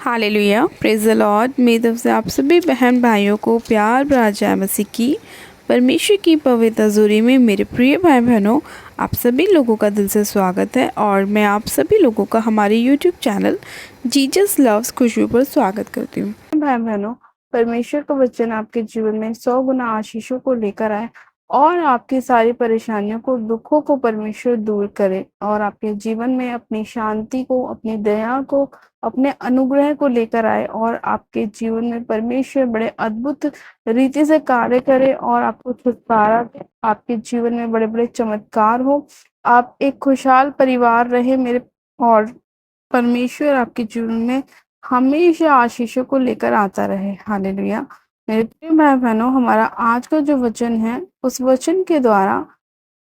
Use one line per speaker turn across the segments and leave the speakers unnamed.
Hallelujah, praise the Lord. मेरी तरफ से आप सभी बहन भाइयों को प्यार भरा जय मसीह की। परमेश्वर की पवित्र हजूरी में मेरे प्रिय भाई बहनों, आप सभी लोगों का दिल से स्वागत है और मैं आप सभी लोगों का हमारे यूट्यूब चैनल जीसस लव्स खुशबू पर स्वागत करती हूँ। भाई बहनों, परमेश्वर का वचन आपके जीवन में 100 गुना आशीषों को लेकर आए और आपकी सारी परेशानियों को, दुखों को परमेश्वर दूर करे और आपके जीवन में अपनी शांति को, अपनी दया को, अपने अनुग्रह को लेकर आए और आपके जीवन में परमेश्वर बड़े अद्भुत रीति से कार्य करे और आपको छुटकारा दे। आपके जीवन में बड़े बड़े चमत्कार हो, आप एक खुशहाल परिवार रहे मेरे, और परमेश्वर आपके जीवन में हमेशा आशीषों को लेकर आता रहे। हालेलुया। मेरे प्रिय भाई बहनों, हमारा आज का जो वचन है, उस वचन के द्वारा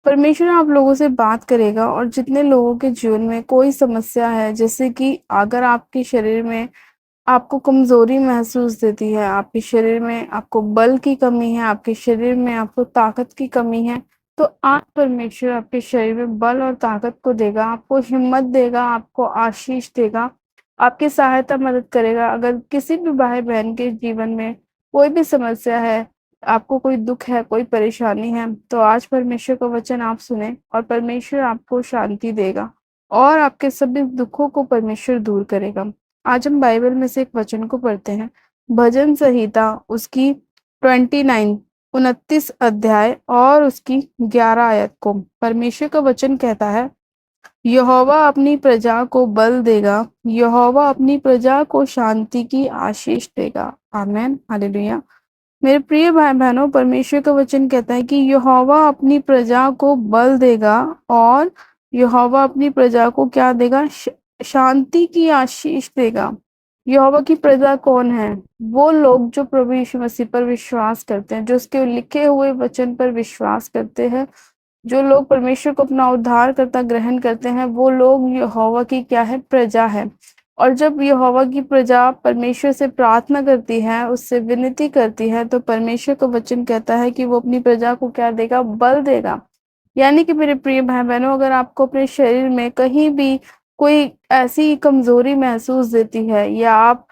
परमेश्वर आप लोगों से बात करेगा। और जितने लोगों के जीवन में कोई समस्या है, जैसे कि अगर आपके शरीर में आपको कमजोरी महसूस देती है, आपके शरीर में आपको बल की कमी है, आपके शरीर में आपको ताकत की कमी है, तो आज परमेश्वर आपके शरीर में बल और ताकत को देगा, आपको हिम्मत देगा, आपको आशीष देगा, आपकी सहायता मदद करेगा। अगर किसी भी भाई बहन के जीवन में कोई भी समस्या है, आपको कोई दुख है, कोई परेशानी है, तो आज परमेश्वर का वचन आप सुने और परमेश्वर आपको शांति देगा और आपके सभी दुखों को परमेश्वर दूर करेगा। आज हम बाइबल में से एक वचन को पढ़ते हैं, भजन संहिता उसकी 29 अध्याय और उसकी 11 आयत को। परमेश्वर का वचन कहता है, यहोवा अपनी प्रजा को बल देगा, यहोवा अपनी प्रजा को शांति की आशीष देगा। आमीन, हालेलुया। मेरे प्रिय भाई बहनों, परमेश्वर का वचन कहता है कि यहोवा अपनी प्रजा को बल देगा और यहोवा अपनी प्रजा को क्या देगा? शांति की आशीष देगा। यहोवा की प्रजा कौन है? वो लोग जो प्रभु यीशु मसीह पर विश्वास करते हैं, जो उसके लिखे हुए वचन पर विश्वास करते हैं, जो लोग परमेश्वर को अपना उद्धारकर्ता ग्रहण करते हैं, वो लोग यहोवा की क्या है? प्रजा है। और जब यहोवा की प्रजा परमेश्वर से प्रार्थना करती है, उससे विनती करती है, तो परमेश्वर का वचन कहता है कि वो अपनी प्रजा को क्या देगा? बल देगा। यानी कि मेरे प्रिय भाई बहनों, अगर आपको अपने शरीर में कहीं भी कोई ऐसी कमजोरी महसूस देती है, या आप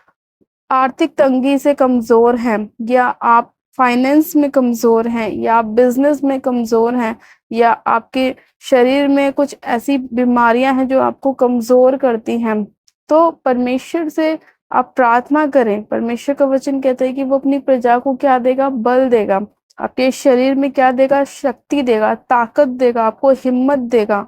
आर्थिक तंगी से कमजोर हैं, या आप फाइनेंस में कमजोर हैं, या आप बिजनेस में कमजोर हैं, या आपके शरीर में कुछ ऐसी बीमारियां हैं जो आपको कमजोर करती हैं, तो परमेश्वर से आप प्रार्थना करें। परमेश्वर का वचन कहता है कि वो अपनी प्रजा को क्या देगा? बल देगा। आपके शरीर में क्या देगा? शक्ति देगा, ताकत देगा, आपको हिम्मत देगा,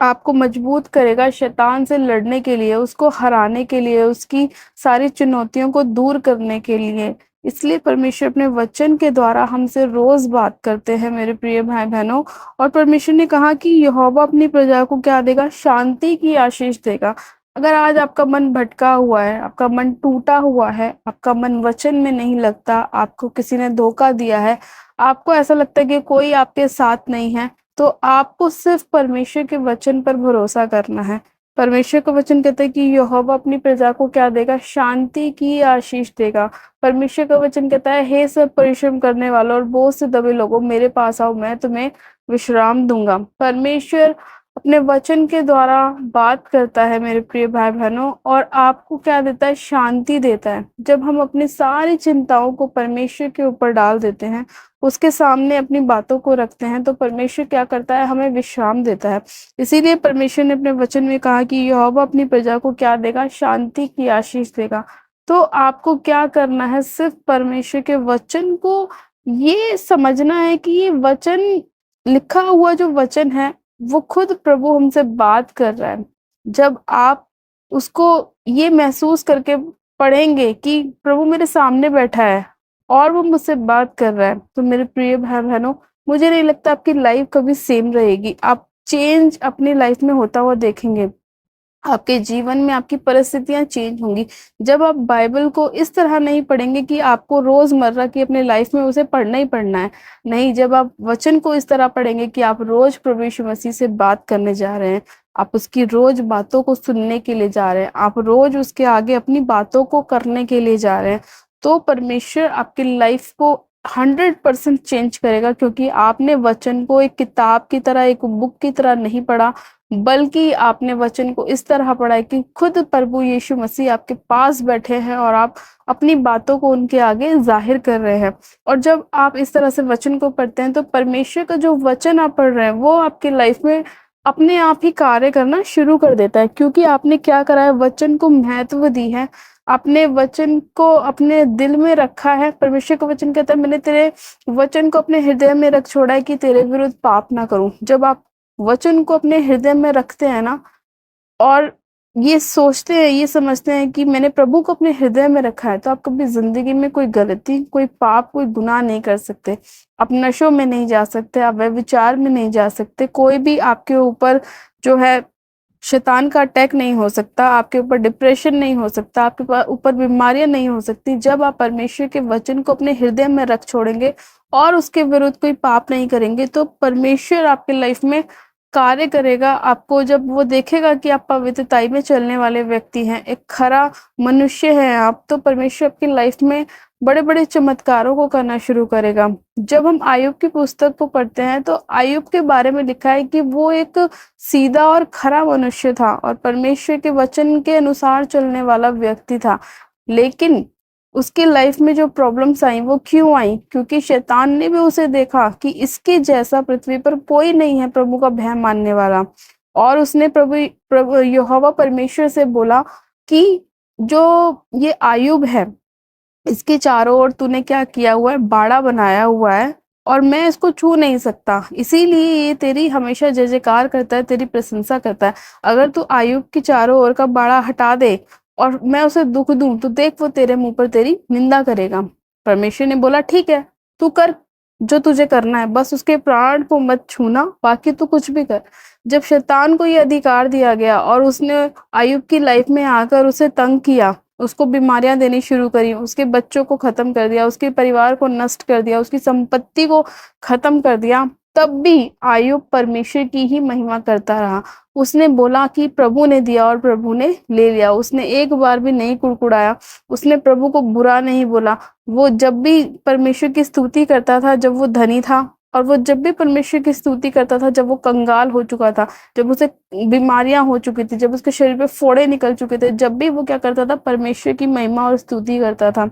आपको मजबूत करेगा शैतान से लड़ने के लिए, उसको हराने के लिए, उसकी सारी चुनौतियों को दूर करने के लिए। इसलिए परमेश्वर अपने वचन के द्वारा हमसे रोज बात करते हैं मेरे प्रिय भाई बहनों। और परमेश्वर ने कहा कि यहोवा अपनी प्रजा को क्या देगा? शांति की आशीष देगा। अगर आज आपका मन भटका हुआ है, आपका मन टूटा हुआ है, आपका मन वचन में नहीं लगता, आपको किसी ने धोखा दिया है, आपको ऐसा लगता है कि कोई आपके साथ नहीं है, तो आपको सिर्फ परमेश्वर के वचन पर भरोसा करना है। परमेश्वर का वचन कहता है कि यहोवा अपनी प्रजा को क्या देगा? शांति की आशीष देगा। परमेश्वर का वचन कहता है, हे सब परिश्रम करने वालों और बोझ से दबे लोगों, मेरे पास आओ, मैं तुम्हें विश्राम दूंगा। परमेश्वर अपने वचन के द्वारा बात करता है मेरे प्रिय भाई बहनों, और आपको क्या देता है? शांति देता है। जब हम अपनी सारी चिंताओं को परमेश्वर के ऊपर डाल देते हैं, उसके सामने अपनी बातों को रखते हैं, तो परमेश्वर क्या करता है? हमें विश्राम देता है। इसीलिए परमेश्वर ने अपने वचन में कहा कि यहोवा अपनी प्रजा को क्या देगा? शांति की आशीष देगा। तो आपको क्या करना है? सिर्फ परमेश्वर के वचन को ये समझना है कि ये वचन, लिखा हुआ जो वचन है, वो खुद प्रभु हमसे बात कर रहा है। जब आप उसको ये महसूस करके पढ़ेंगे कि प्रभु मेरे सामने बैठा है और वो मुझसे बात कर रहा है, तो मेरे प्रिय भाई बहनों, मुझे नहीं लगता आपकी लाइफ कभी सेम रहेगी। आप चेंज अपनी लाइफ में होता हुआ देखेंगे। आपके जीवन में आपकी परिस्थितियां चेंज होंगी जब आप बाइबल को इस तरह नहीं पढ़ेंगे कि आपको रोजमर्रा की अपनी लाइफ में उसे पढ़ना ही पढ़ना है। नहीं, जब आप वचन को इस तरह पढ़ेंगे कि आप रोज प्रभु यीशु मसीह से बात करने जा रहे हैं, आप उसकी रोज बातों को सुनने के लिए जा रहे हैं, आप रोज उसके आगे अपनी बातों को करने के लिए जा रहे हैं, तो परमेश्वर आपकी लाइफ को 100% चेंज करेगा। क्योंकि आपने वचन को एक किताब की तरह, एक बुक की तरह नहीं पढ़ा, बल्कि आपने वचन को इस तरह पढ़ा है कि खुद प्रभु यीशु मसीह आपके पास बैठे हैं और आप अपनी बातों को उनके आगे ज़ाहिर कर रहे हैं। और जब आप इस तरह से वचन को पढ़ते हैं तो परमेश्वर का जो वचन आप पढ़ रहे हैं वो आपकी लाइफ में अपने आप ही कार्य करना शुरू कर देता है, क्योंकि आपने क्या करा है, वचन को महत्व दी है, आपने वचन को अपने दिल में रखा है। परमेश्वर का वचन कहता है मैंने तेरे वचन को अपने हृदय में रख छोड़ा है कि तेरे विरुद्ध पाप ना करूं। जब आप वचन को अपने हृदय में रखते हैं ना, और ये सोचते हैं, ये समझते हैं कि मैंने प्रभु को अपने हृदय में रखा है, तो आप कभी जिंदगी में कोई गलती, कोई पाप, कोई गुनाह नहीं कर सकते। आप नशों में नहीं जा सकते, आप व्यभिचार में नहीं जा सकते, कोई भी आपके ऊपर जो है शैतान का अटैक नहीं हो सकता, आपके ऊपर डिप्रेशन नहीं हो सकता, आपके ऊपर बीमारियां नहीं हो सकती। जब आप परमेश्वर के वचन को अपने हृदय में रख छोड़ेंगे और उसके विरुद्ध कोई पाप नहीं करेंगे, तो परमेश्वर आपके लाइफ में कार्य करेगा। आपको जब वो देखेगा कि आप पवित्रताई में चलने वाले व्यक्ति हैं, एक खरा मनुष्य हैं आप, तो परमेश्वर आपकी लाइफ में बड़े-बड़े चमत्कारों को करना शुरू करेगा। जब हम आय्यूब की पुस्तक को पढ़ते हैं तो आय्यूब के बारे में लिखा है कि वो एक सीधा और खरा मनुष्य था और परमेश्वर के वचन के अनुसार चलने वाला व्यक्ति था। लेकिन उसकी लाइफ में जो प्रॉब्लम्स आई वो क्यों आई? क्योंकि शैतान ने भी उसे देखा कि इसके जैसा पृथ्वी पर कोई नहीं है प्रभु का भय मानने वाला, और उसने प्रभु प्रभु यहोवा परमेश्वर से बोला कि जो ये आय्यूब है, इसके चारों ओर तूने क्या किया हुआ है, बाड़ा बनाया हुआ है और मैं इसको छू नहीं सकता, इसीलिए ये तेरी हमेशा जय जयकार करता है, तेरी प्रशंसा करता है। अगर तू आय्यूब की चारों ओर का बाड़ा हटा दे और मैं उसे दुख दूं, तो देख वो तेरे मुंह पर तेरी निंदा करेगा। परमेश्वर ने बोला ठीक है, तू कर जो तुझे करना है, बस उसके प्राण को मत छूना, बाकी तू कुछ भी कर। जब शैतान को ये अधिकार दिया गया और उसने आय्यूब की लाइफ में आकर उसे तंग किया, उसको बीमारियां देनी शुरू करी, उसके बच्चों को खत्म कर दिया, उसके परिवार को नष्ट कर दिया, उसकी संपत्ति को खत्म कर दिया, तब भी आय्यूब परमेश्वर की ही महिमा करता रहा। उसने बोला कि प्रभु ने दिया और प्रभु ने ले लिया। उसने एक बार भी नहीं कुड़कुड़ाया, उसने प्रभु को बुरा नहीं बोला। वो जब भी परमेश्वर की स्तुति करता था जब वो धनी था, और वो जब भी परमेश्वर की स्तुति करता था जब वो कंगाल हो चुका था, जब उसे बीमारियां हो चुकी थी, जब उसके शरीर पे फोड़े निकल चुके थे, जब भी वो क्या करता था, परमेश्वर की महिमा और स्तुति करता था।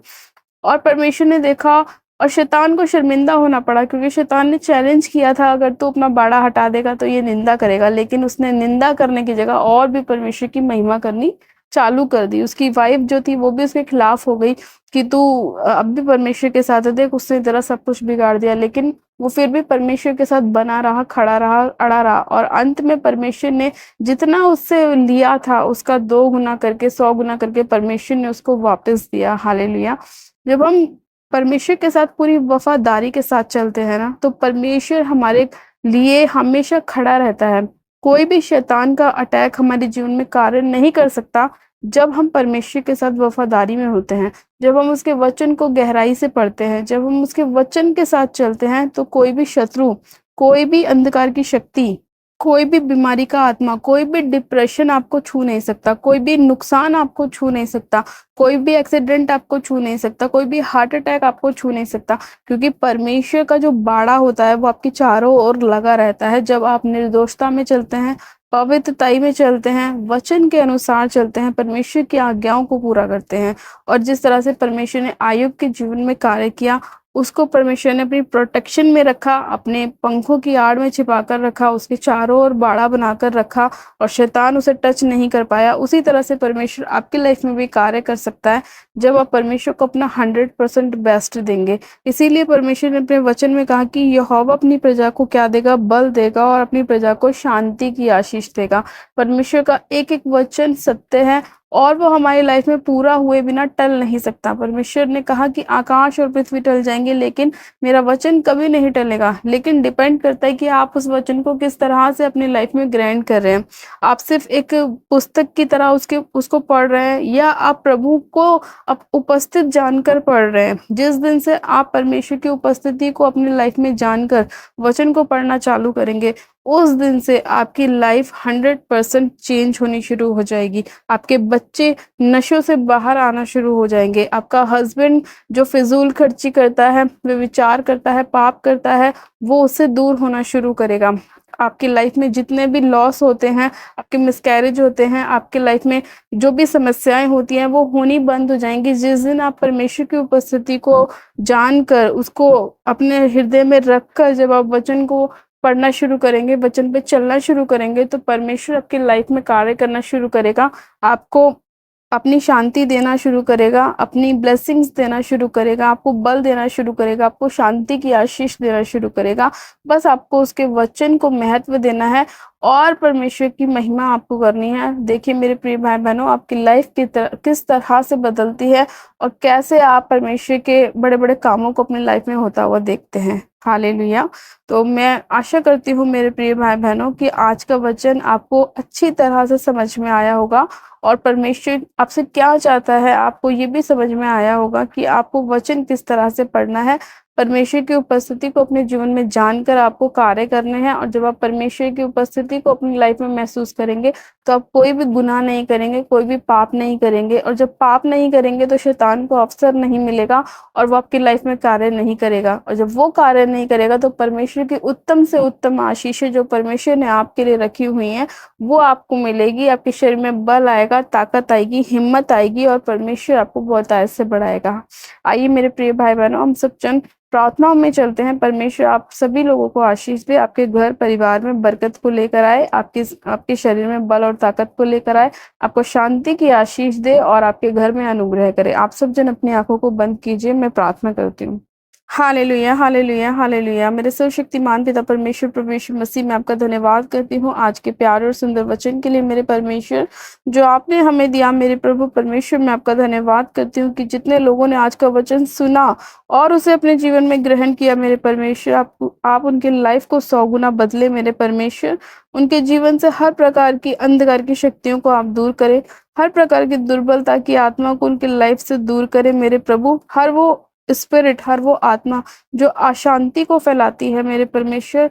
और परमेश्वर ने देखा और शैतान को शर्मिंदा होना पड़ा, क्योंकि शैतान ने चैलेंज किया था अगर तू अपना बाड़ा हटा देगा तो ये निंदा करेगा, लेकिन उसने निंदा करने की जगह और भी परमेश्वर की महिमा करनी चालू कर दी। उसकी वाइफ जो थी वो भी उसके खिलाफ हो गई कि तू अब भी परमेश्वर के साथ है, देख उसने तेरा सब कुछ बिगाड़ दिया। लेकिन वो फिर भी परमेश्वर के साथ बना रहा, खड़ा रहा, अड़ा रहा, और अंत में परमेश्वर ने जितना उससे लिया था उसका 2 गुना करके, 100 गुना करके परमेश्वर ने उसको वापस दिया। हालेलुया। जब हम परमेश्वर के साथ पूरी वफादारी के साथ चलते हैं ना, तो परमेश्वर हमारे लिए हमेशा खड़ा रहता है। कोई भी शैतान का अटैक हमारे जीवन में कार्य नहीं कर सकता जब हम परमेश्वर के साथ वफादारी में होते हैं, जब हम उसके वचन को गहराई से पढ़ते हैं, जब हम उसके वचन के साथ चलते हैं, तो कोई भी शत्रु, कोई भी अंधकार की शक्ति, कोई भी बीमारी का आत्मा, कोई भी डिप्रेशन आपको छू नहीं सकता, कोई भी नुकसान आपको छू नहीं सकता, कोई भी एक्सीडेंट आपको छू नहीं सकता, कोई भी हार्ट अटैक आपको छू नहीं सकता, क्योंकि परमेश्वर का जो बाड़ा होता है वो आपकी चारों ओर लगा रहता है। जब आप निर्दोषता में चलते हैं, पवित्रताई में चलते हैं, वचन के अनुसार चलते हैं, परमेश्वर की आज्ञाओं को पूरा करते हैं, और जिस तरह से परमेश्वर ने आय्यूब के जीवन में कार्य किया, उसको परमेश्वर ने अपनी प्रोटेक्शन में रखा, अपने पंखों की आड़ में छिपाकर रखा, उसके चारों ओर बाड़ा बनाकर रखा और शैतान उसे टच नहीं कर पाया। उसी तरह से परमेश्वर आपकी लाइफ में भी कार्य कर सकता है जब आप परमेश्वर को अपना 100% बेस्ट देंगे। इसीलिए परमेश्वर ने अपने वचन में कहा कि यहोवा अपनी प्रजा को क्या देगा, बल देगा और अपनी प्रजा को शांति की आशीष देगा। परमेश्वर का एक एक वचन सत्य है और वो हमारी लाइफ में पूरा हुए बिना टल नहीं सकता। परमेश्वर ने कहा कि आकाश और पृथ्वी टल जाएंगे लेकिन मेरा वचन कभी नहीं टलेगा। लेकिन डिपेंड करता है कि आप उस वचन को किस तरह से अपनी लाइफ में ग्रहण कर रहे हैं। आप सिर्फ एक पुस्तक की तरह उसको पढ़ रहे हैं, या आप प्रभु को उपस्थित जानकर पढ़ रहे हैं। जिस दिन से आप परमेश्वर की उपस्थिति को अपनी लाइफ में जानकर वचन को पढ़ना चालू करेंगे, उस दिन से आपकी लाइफ 100% चेंज होनी शुरू हो जाएगी। आपके बच्चे नशों से बाहर आना शुरू हो जाएंगे। आपका हस्बैंड जो फिजूल खर्ची करता है, व्यभिचार करता है, पाप करता है, वो उससे दूर होना शुरू करेगा। आपकी लाइफ में जितने भी लॉस होते हैं, आपके मिसकैरेज होते हैं, आपकी लाइफ में जो भी समस्याएँ होती हैं वो होनी बंद हो जाएँगी। जिस दिन आप परमेश्वर की उपस्थिति को जानकर, उसको अपने हृदय में रखकर जब आप वचन को पढ़ना शुरू करेंगे, वचन पे चलना शुरू करेंगे, तो परमेश्वर आपकी लाइफ में कार्य करना शुरू करेगा। आपको अपनी शांति देना शुरू करेगा, अपनी ब्लेसिंग्स देना शुरू करेगा, आपको बल देना शुरू करेगा, आपको शांति की आशीष देना शुरू करेगा। बस आपको उसके वचन को महत्व देना है और परमेश्वर की महिमा आपको करनी है। देखिए मेरे प्रिय भाई-बहनों, आपकी लाइफ किस तरह से बदलती है और कैसे आप परमेश्वर के बड़े-बड़े कामों को अपनी लाइफ में होता हुआ देखते हैं। हालेलुया! तो मैं आशा करती हूँ मेरे प्रिय भाई-बहनों कि आज का वचन आपको अच्छी तरह से समझ में आया होगा और परमेश्वर आपसे क्या चाहता है, आपको ये भी समझ में आया होगा कि आपको वचन किस तरह से पढ़ना है। परमेश्वर की उपस्थिति को अपने जीवन में जानकर आपको कार्य करने हैं और जब आप परमेश्वर की उपस्थिति को अपनी लाइफ में महसूस करेंगे, तो आप कोई भी गुनाह नहीं करेंगे, कोई भी पाप नहीं करेंगे और जब पाप नहीं करेंगे तो शैतान को अवसर नहीं मिलेगा और वो आपकी लाइफ में कार्य नहीं करेगा और जब वो कार्य नहीं करेगा तो परमेश्वर की उत्तम से उत्तम आशीषें जो परमेश्वर ने आपके लिए रखी हुई हैं, वो आपको मिलेगी। आपके शरीर में बल आएगा, ताकत आएगी, हिम्मत आएगी और परमेश्वर आपको बहुतायत से बढ़ाएगा। आइए मेरे प्रिय भाई-बहनों, हम सब जन प्रार्थनाओं में चलते हैं। परमेश्वर आप सभी लोगों को आशीष दे, आपके घर परिवार में बरकत को लेकर आए, आपके शरीर में बल और ताकत को लेकर आए, आपको शांति की आशीष दे और आपके घर में अनुग्रह करे। आप सब जन अपनी आंखों को बंद कीजिए, मैं प्रार्थना करती हूँ। Hallelujah, hallelujah, hallelujah. मेरे सर्वशक्तिमान पिता परमेश्वर प्रभु यीशु मसीह में आपका धन्यवाद करती हूँ आज के प्यारे और सुंदर वचन के लिए मेरे परमेश्वर, जो आपने हमें दिया। मेरे प्रभु परमेश्वर मैं आपका धन्यवाद करती हूँ कि जितने लोगों ने आज का वचन सुना और उसे अपने जीवन में ग्रहण किया, मेरे परमेश्वर आप उनके लाइफ को 100 गुना बदले। मेरे परमेश्वर, उनके जीवन से हर प्रकार की अंधकार की शक्तियों को आप दूर करें, हर प्रकार की दुर्बलता की आत्मा को उनकी लाइफ से दूर करें। मेरे प्रभु, हर वो स्पिरिट, हर वो आत्मा जो अशांति को फैलाती है, मेरे परमेश्वर,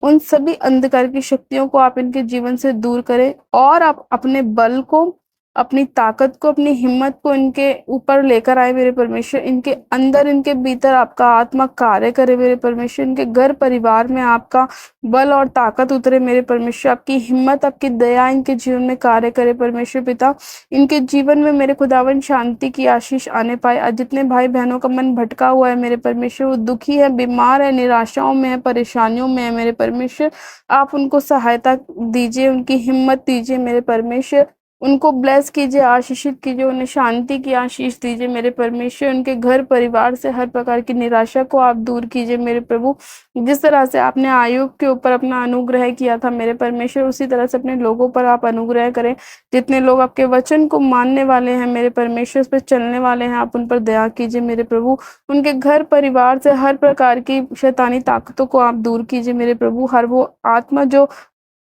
उन सभी अंधकार की शक्तियों को आप इनके जीवन से दूर करें और आप अपने बल को, अपनी ताकत को, अपनी हिम्मत को इनके ऊपर लेकर आए। मेरे परमेश्वर, इनके अंदर, इनके भीतर आपका आत्मा कार्य करे। मेरे परमेश्वर, इनके घर परिवार में आपका बल और ताकत उतरे। मेरे परमेश्वर, आपकी हिम्मत, आपकी दया इनके जीवन में कार्य करे। परमेश्वर पिता, इनके जीवन में मेरे खुदावन शांति की आशीष आने पाए। आज जितने भाई बहनों का मन भटका हुआ है मेरे परमेश्वर, वो दुखी है, बीमार है, निराशाओं में है, परेशानियों में है, मेरे परमेश्वर, आप उनको सहायता दीजिए, उनकी हिम्मत दीजिए। मेरे परमेश्वर, उनको ब्लेस कीजिए, आशीषित कीजिए, उन्हें शांति की आशीष दीजिए। मेरे परमेश्वर, उनके घर परिवार से हर प्रकार की निराशा को आप दूर कीजिए। मेरे प्रभु, जिस तरह से आपने आयुब के ऊपर अपना अनुग्रह किया था मेरे परमेश्वर, उसी तरह से अपने लोगों पर आप अनुग्रह करें। जितने लोग आपके वचन को मानने वाले हैं मेरे परमेश्वर, उस पर चलने वाले हैं, आप उन पर दया कीजिए। मेरे प्रभु, उनके घर परिवार से हर प्रकार की शैतानी ताकतों को आप दूर कीजिए। मेरे प्रभु, हर वो आत्मा जो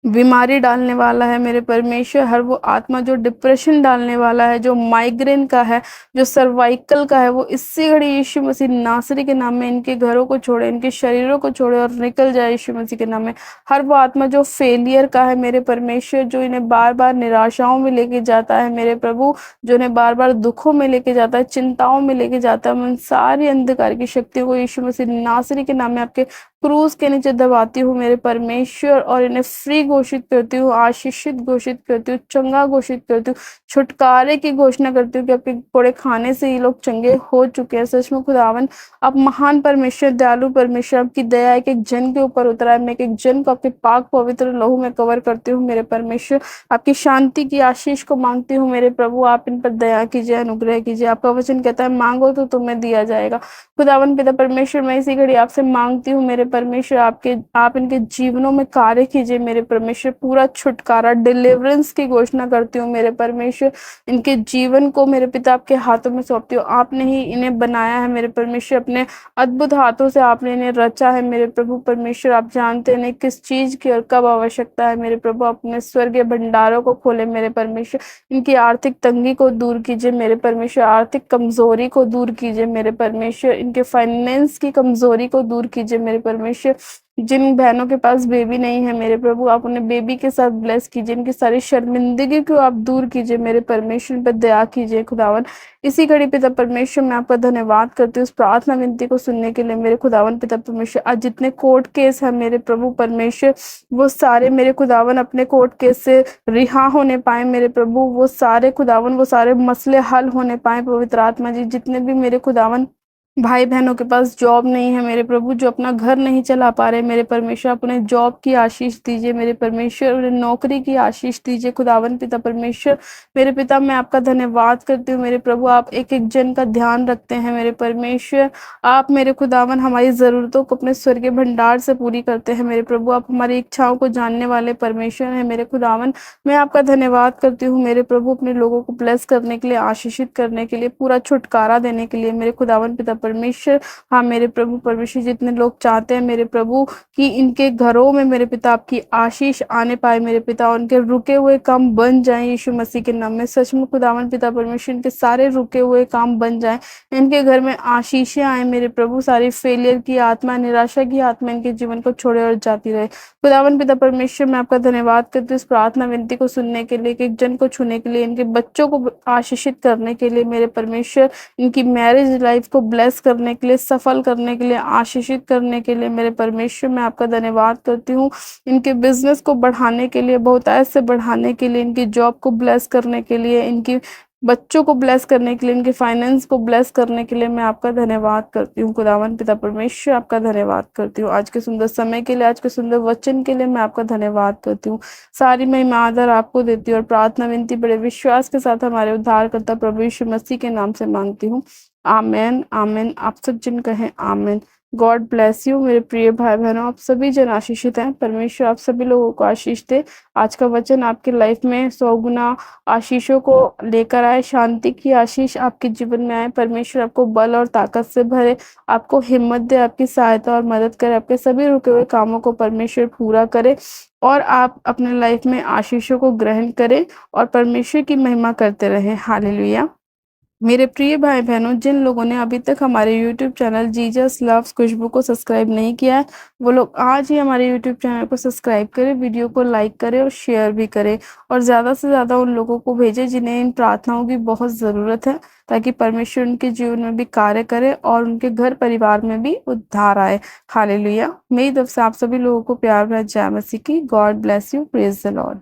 बीमारी डालने वाला है मेरे परमेश्वर, हर वो आत्मा जो डिप्रेशन डालने वाला है, जो माइग्रेन का है, जो सर्वाइकल का है, वो इसी घड़ी यीशु मसीह नासरी के नाम में इनके घरों को छोड़े, इनके शरीरों को छोड़े और निकल जाए यीशु मसीह के नाम में। हर वो आत्मा जो फेलियर का है मेरे परमेश्वर, जो इन्हें बार बार निराशाओं में लेके जाता है मेरे प्रभु, जो इन्हें बार बार दुखों में लेके जाता है, चिंताओं में लेके जाता है, उन सारी अंधकार की शक्तियों को यीशु मसीह नासरी के नाम में आपके क्रूस के नीचे दबाती हूँ मेरे परमेश्वर और इन्हें फ्री घोषित करती हूँ, आशीषित घोषित करती हूँ, चंगा घोषित करती हूँ, छुटकारे की घोषणा करती हूँ कि आपके कोड़े खाने से ये लोग चंगे हो चुके हैं। सच में खुदावन, आप महान परमेश्वर, दयालु परमेश्वर, आपकी दया एक एक जन के ऊपर उतरा है। मैं एक एक जन को आपके पाक पवित्र लहू में कवर करती हूँ मेरे परमेश्वर, आपकी शांति की आशीष को मांगती हूँ मेरे प्रभु, आप इन पर दया कीजिए, अनुग्रह कीजिए। आपका वचन कहता है मांगो तो तुम्हें दिया जाएगा। खुदावन पिता परमेश्वर, मैं इसी घड़ी आपसे मांगती हूँ मेरे परमेश्वर, आप इनके जीवनों में कार्य कीजिए मेरे परमेश्वर, पूरा छुटकारा, डिलीवरेंस की घोषणा करती हूँ मेरे परमेश्वर। इनके जीवन को मेरे पिता आपके हाथों में सौंपती हूँ। आपने ही इन्हें बनाया है मेरे परमेश्वर, अपने अद्भुत हाथों से आपने इन्हें रचा है मेरे प्रभु परमेश्वर। आप जानते हैं इन्हें किस चीज की और कब आवश्यकता है मेरे प्रभु। अपने स्वर्गीय भंडारों को खोले मेरे परमेश्वर, इनकी आर्थिक तंगी को दूर कीजिए मेरे परमेश्वर, आर्थिक कमजोरी को दूर कीजिए मेरे परमेश्वर, इनके फाइनेंस की कमजोरी को दूर कीजिए मेरे परमेश्वर। जिन बहनों के पास बेबी नहीं है मेरे प्रभु, आप उन्हें बेबी के साथ ब्लेस कीजिए, इनकी सारी शर्मिंदगी को आप दूर कीजिए मेरे परमेश्वर, पर दया कीजिए खुदावन। इसी घड़ी पिता परमेश्वर मैं आपका धन्यवाद करती हूँ उस प्रार्थना विनती को सुनने के लिए मेरे खुदावन पिता परमेश्वर। आज जितने कोर्ट केस है मेरे प्रभु परमेश्वर, वो सारे मेरे खुदावन अपने कोर्ट केस से रिहा होने पाए मेरे प्रभु, वो सारे खुदावन, वो सारे मसले हल होने पाए पवित्र आत्मा जी। जितने भी मेरे खुदावन भाई बहनों के पास जॉब नहीं है मेरे प्रभु, जो अपना घर नहीं चला पा रहे मेरे परमेश्वर, आप उन्हें जॉब की आशीष दीजिए मेरे परमेश्वर, उन्हें नौकरी की आशीष दीजिए खुदावन पिता परमेश्वर। मेरे पिता मैं आपका धन्यवाद करती हूँ मेरे प्रभु, आप एक एक जन का ध्यान रखते हैं मेरे परमेश्वर। आप मेरे खुदावन हमारी ज़रूरतों को अपने स्वर्गीय भंडार से पूरी करते हैं मेरे प्रभु, आप हमारी इच्छाओं को जानने वाले परमेश्वर हैं मेरे खुदावन। मैं आपका धन्यवाद करती हूँ मेरे प्रभु, अपने लोगों को ब्लेस करने के लिए, आशीषित करने के लिए, पूरा छुटकारा देने के लिए मेरे खुदावन पिता परमेश्वर। हाँ मेरे प्रभु परमेश्वर, जितने लोग चाहते हैं मेरे प्रभु कि इनके घरों में मेरे पिता आपकी आशीष आने पाए मेरे पिता, उनके रुके हुए काम बन जाएं यीशु मसीह के नाम में। सच में खुदावन पिता परमेश्वर, इनके सारे रुके हुए काम बन जाएं, इनके घर में आशीषें आए मेरे प्रभु, सारी फेलियर की आत्मा, निराशा की आत्मा इनके जीवन को छोड़े और जाती रहे खुदावन पिता परमेश्वर। मैं आपका धन्यवाद करती हूँ इस प्रार्थना विनती को सुनने के लिए, एक जन को छूने के लिए, इनके बच्चों को आशीषित करने के लिए मेरे परमेश्वर, इनकी मैरिज लाइफ को ब्लेस करने के लिए, सफल करने के लिए, आशीषित करने के लिए मेरे परमेश्वर। मैं आपका धन्यवाद करती हूँ इनके बिजनेस को बढ़ाने के लिए, बहुतायत से बढ़ाने के लिए, इनकी जॉब को ब्लेस करने के लिए, इनकी बच्चों को ब्लेस करने के लिए, इनके फाइनेंस को ब्लेस करने के लिए मैं आपका धन्यवाद करती हूँ खुदावन पिता परमेश्वर। आपका धन्यवाद करती हूँ आज के सुंदर समय के लिए, आज के सुंदर वचन के लिए मैं आपका धन्यवाद करती हूँ। सारी महिमा आदर आपको देती हूँ और प्रार्थना विनती बड़े विश्वास के साथ हमारे उद्धारकर्ता प्रभु यीशु मसीह के नाम से मांगती हूँ, आमेन आमेन। आप सब जिन कहें आमेन। गॉड ब्लेस यू मेरे प्रिय भाई बहनों, आप सभी जन आशीषित हैं, परमेश्वर आप सभी लोगों को आशीष दे। आज का वचन आपकी लाइफ में 100 गुना आशीषों को लेकर आए, शांति की आशीष आपके जीवन में आए, परमेश्वर आपको बल और ताकत से भरे, आपको हिम्मत दे, आपकी सहायता और मदद करे, आपके सभी रुके हुए कामों को परमेश्वर पूरा करे और आप अपने लाइफ में आशीषों को ग्रहण करें और परमेश्वर की महिमा करते रहें। हालेलुया। मेरे प्रिय भाई बहनों, जिन लोगों ने अभी तक हमारे यूट्यूब चैनल जीसस लव्स खुशबू को सब्सक्राइब नहीं किया है, वो लोग आज ही हमारे यूट्यूब चैनल को सब्सक्राइब करें, वीडियो को लाइक करें और शेयर भी करें और ज़्यादा से ज़्यादा उन लोगों को भेजें जिन्हें इन प्रार्थनाओं की बहुत ज़रूरत है, ताकि परमेश्वर उनके जीवन में भी कार्य करे और उनके घर परिवार में भी उद्धार आए। हालेलुया। मेरी तरफ से आप सभी लोगों को प्यार भरा जय मसीह की। God bless you. Praise the Lord.